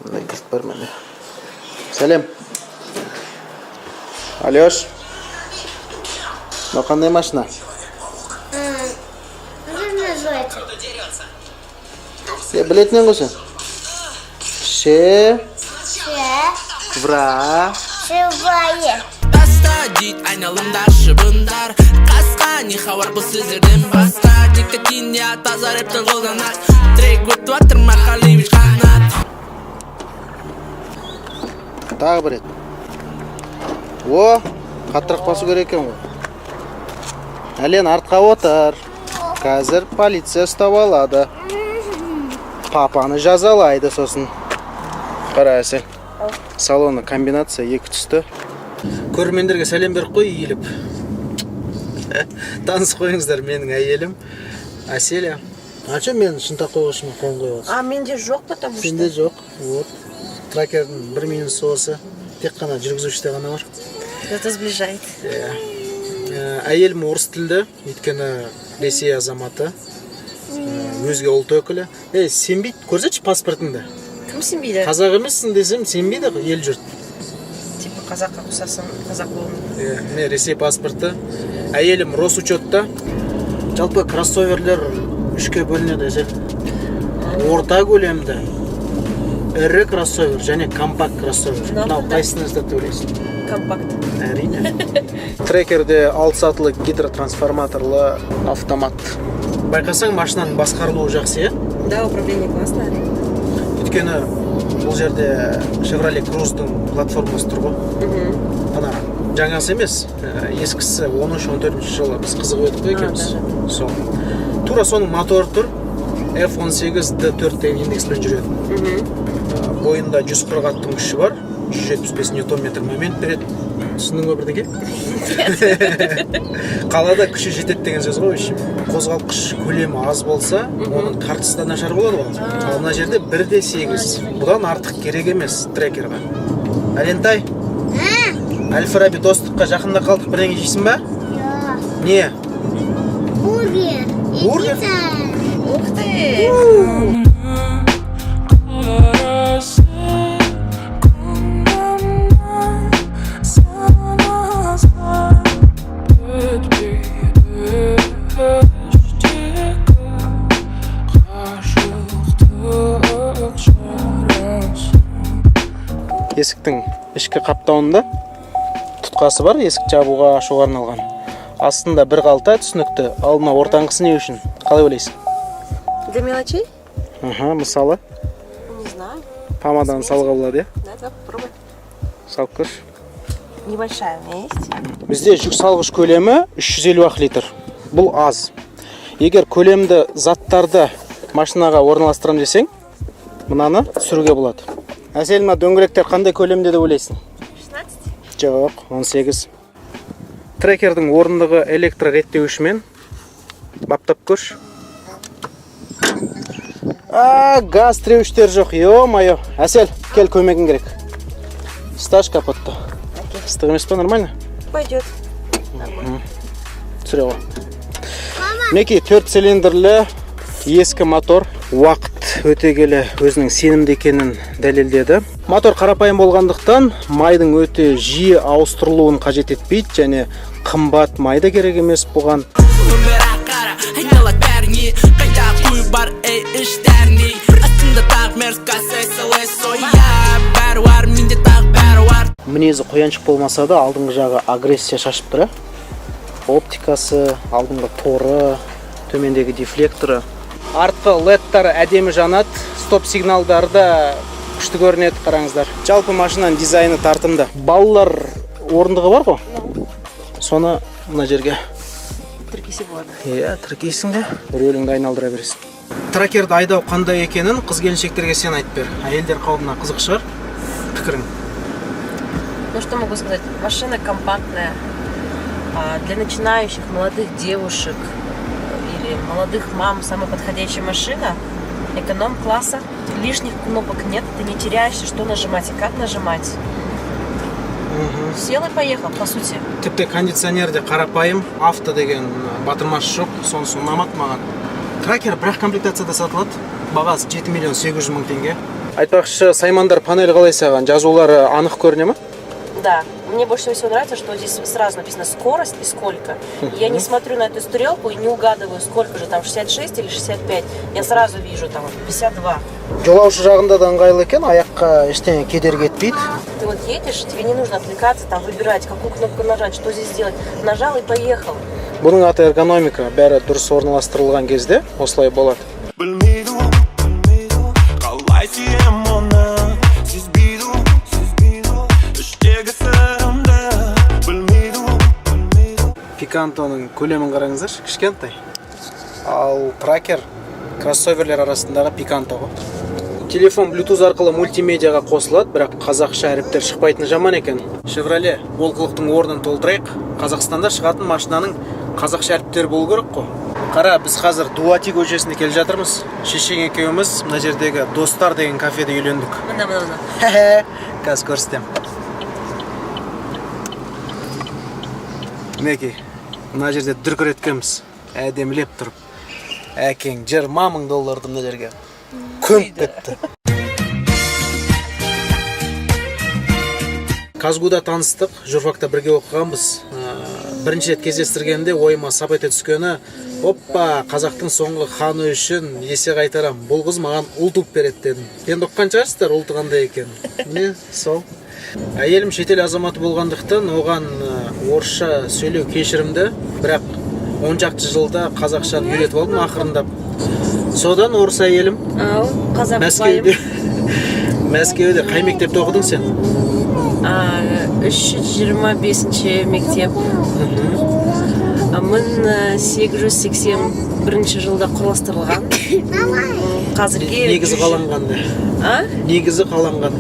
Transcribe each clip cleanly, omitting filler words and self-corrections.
Кілт бар менде. Сәлем. Алёш. Ну қандай машина? Білетінен қойсын? Шевроле. Таста дейді айналымда шыбындар. Қасқа не хабар бұл сөздерден басқа. Диктатиния таза рэпті қолданады. Трек өтіп атыр Махалевич қанат. Тағы бір рет. О, қаттырақ басу керек екен ғой. Әлен артқа отыр. Қазір полиция ұстап алады. Папаны жазалайды сосын. Қара әсел. Салоны комбинация екі түсті. Көрермендерге сәлем беріп қой иіліп. Таныс қойыңыздар, менің әйелім Әселя. Ача мен шынтақ қойғышыма қолын қойып. Менде жоқ, потому что. Сенде жоқ. Вот. Тракердің бір минусы осы. Тек қана жүргізушіде ғана бар. Это сближает. Әйелім орыс тілді, өйткені Ресей азаматы. Өзге ұлт өкілі. Сенбейді, көрсетші паспортыңды. Кім сенбейді? Қазақ емессің десем, сенбейді ел жұрт. Типа қазаққа қосасың, қазақ болуын. Мен Ресей паспорты. Әйелім Росучетта. Жалпы кроссоверлер үшке бөлінеді әзел. Орта көлемді. Ірі кроссовер және компакт кроссовер. Мынау қайсыны іздеп ойлайсың? Компакт. Әрине. Трекерде 6 сатылы гидротрансформаторлы автомат. Байқасаң, машинаның басқарылуы жақсы, Да, управление классное. Өйткені бұл жерде Chevrolet Cruze'дің платформасы тұр ғой. Ана жаңасы емес, ескісі 13-14 жылы біз қызық өтіп екенбіз. Сол. Тура соның моторы тұр. F18 D4 деген индекспен жүреді. Бойында 140 аттың күші бар. 175 ньютон-метр момент береді. Түсінің өмірдеге? Қалада күші жетеді деген сөз ғой. Қозғалтқыш көлемі аз болса, оның картасы да нашар болады ғой. Ал мына жерде 1/8. Бұдан артық керек емес трекерға. Әлентай? Әл-Фараби достыққа жақында қалдық, бірдеңе жейсің ба? Жоқ. Не? Бургер. Бургер? Ух ты! Есіктің ішкі қаптауында тұтқасы бар, есік жабуға, ашуға арналған. Астында бір қалта түсінікті, алдына ортаңғысы не үшін? Қалай ойлайсың? Для мелочей? Мысалы? Не знаю. Помаданы салға болады, Да, попробуй. Салып көрші. Небольшая у меня есть. Бізде жүк салғыш көлемі 350 литр. Бұл аз. Егер көлемді заттарды машинаға орналастырам десең, мынаны түсіруге болады. Әселма, дөңгелектер қандай көлемде деп ойлайсың? 16? Жоқ, 18. Трекердің орындығы электро реттеуішімен баптап көрш. Газ тіреуіштер жоқ, ё-майо. Әсел, кел, көмегің керек. Стаж капотты. Стық емес па, нормально? Пойдет. Түсіре ғой. Мінекей 4 цилиндрлі ескі мотор. Уақыт өте келе өзінің сенімді екенін дәлелдеді. Мотор қарапайым болғандықтан майдың өте жиі ауыстырылуын қажет етпейді және қымбат майда керек емес бұған. Мінезі қояншық болмаса да алдыңғы жағы агрессия шашып тұр. Оптикасы, алдыңғы торы, төмендегі дефлекторы. Артқы LED-тары әдемі жанат, стоп сигналдары да күшті көрінеді, қараңыздар. Жалпы машинаның дизайны тартымды. Балалар орындығы бар ғой? Соны мына жерге Тіркесе болады. Тіркейсің де, рөліңді айналдыра бересің. Тракерді айдау қандай екенін қыз-келіншектерге сен айтып бер. Әйелдер қауымына қызық шығар пікірің. Ну что могу сказать? Машина компактная. Для начинающих молодых девушек или молодых мам самая подходящая машина. Эконом-класса. Лишних кнопок нет. Ты не теряешься, что нажимать и как нажимать. Сел и поехал, по сути. Тіпті кондиционерде қарапайым, авто деген батырмасы жоқ, сонысын ұнамады маған. Тракер бірақ комплектацияда сатылады. Бағасы 7 миллион 800 мың теңге. Айтпақшы, Саймандар панель қалай саған? Жазулары анық көріне ме? Да. Мне больше всего нравится, что здесь сразу написано скорость и сколько. Я не смотрю на эту стрелку и не угадываю, сколько же там, 66 или 65. Я сразу вижу там 52. Жолаушы жағында да ыңғайлы екен, аяққа ештеңе кедергі етпейді. Ты вот едешь, тебе не нужно отвлекаться, там выбирать, какую кнопку нажать, что здесь сделать. Нажал и поехал. Бұның аты эргономика, бәрі дұрыс орналастырылған кезде осылай болады. Қалай сүйем оны, сезбейді, іштегі сырымды білмейді. Пикантоның көлемін қараңыздаршы, кішкентай. Ал тракер кроссоверлер арасындағы пиканто ғой. Телефон Bluetooth арқылы мультимедиаға қосылады, бірақ қазақша әріптер шықпайтыны жаман екен. Chevrolet олқылықтың орнын толтырайық. Қазақстанда шығатын машинаның қазақша әріптері болу керек қой. Қара, біз қазір Дуати көшесіне келе жатырмыз. Шешең екеуміз мына жердегі Достар деген кафеде үйлендік. Мына. Қазір көрсетем. Мінекей, мына жерде дүркіреткенбіз. Әдемілеп тұрып. Әкең $20 000 мына жерге көміп кетті. Казгуда таныстық, журфакта бірге оқығанбыз. Бірінші рет кездестіргенде ойыма сап ете түскені, оппа, қазақтың соңғы ханы үшін есе қайтарам. Бұл қыз маған ұл туып береді дедім. Енді оққан шығарсыздар ұлты қандай екен. Не, сол. Әйелім шетел азаматы болғандықтан оған орысша сөйлеу кешірімді, бірақ 10 шақты жылда қазақшаны үйретіп алдым ақырындап. Содан орыс әйелім. Қазақ байым. Мәскеуде қай мектепте оқыдың сен? 325 мектеп. 1881 жылда құрылыстырылған. Қазірге Негізі қаланған. Негізі қаланған.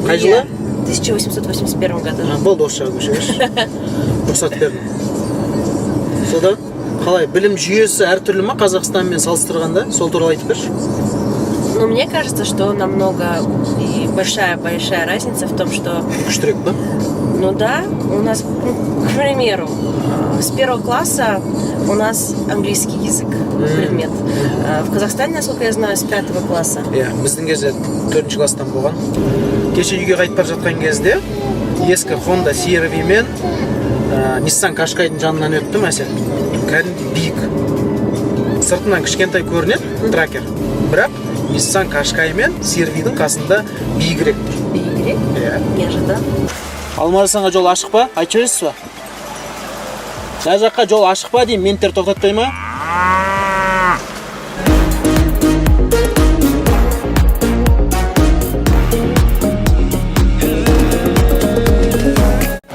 Қай жылы? 1881 году. Болды осы жағы көшеміз. Рұқсат бердім. Содан қалай білім жүйесі әртүрлі ме Қазақстанмен салыстырғанда? Сол туралы айтып берші. Ну, мне кажется, что намного и большая разница в том, что... Күштірек ба? Ну да, у нас, к примеру, с 1 класса у нас английский язык предмет. В Казахстане, насколько я знаю, с 5 класса. Біздің кезде 4 класстан болған. Кеше үйге қайтып бара жатқан кезде ескі Honda CR-V мен Nissan Qashqai'дың жанынан өттім әсет. Кәдімгі биік. Сыртынан кішкентай көрінеді тракер. Бірақ Nissan Qashqai мен CR-V-дің қасында биігірек. Биігірек? Неожиданно. Алмарысанға жол ашық па? Айтып жібересіз ба? Жа жаққа жол ашық па деймін, менттер тоқтатпай ма?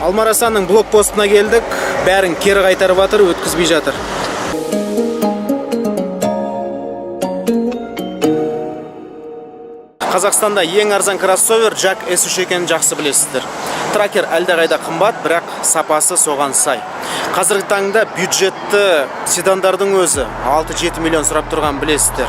Алмарасанның блокпостына келдік, бәрін кері қайтарып жатыр, өткізбей жатыр. Қазақстанда ең арзан кроссовер Jack S3 екенін жақсы білесіздер. Тракер әлдеқайда қымбат, бірақ сапасы соған сай. Қазіргі таңда бюджетті седандардың өзі 6-7 миллион сұрап тұрған білесіздер.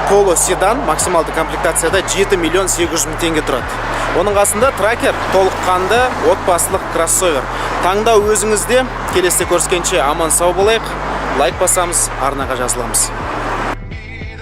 Polo седан максималды комплектацияда 7 миллион 800 мың теңге тұрады. Оның қасында тракер толыққанды отбасылық кроссовер. Таңдау өзіңізде. Келесіде көріскенше аман сау болайық. Лайк басамыз, арнаға жазыламыз.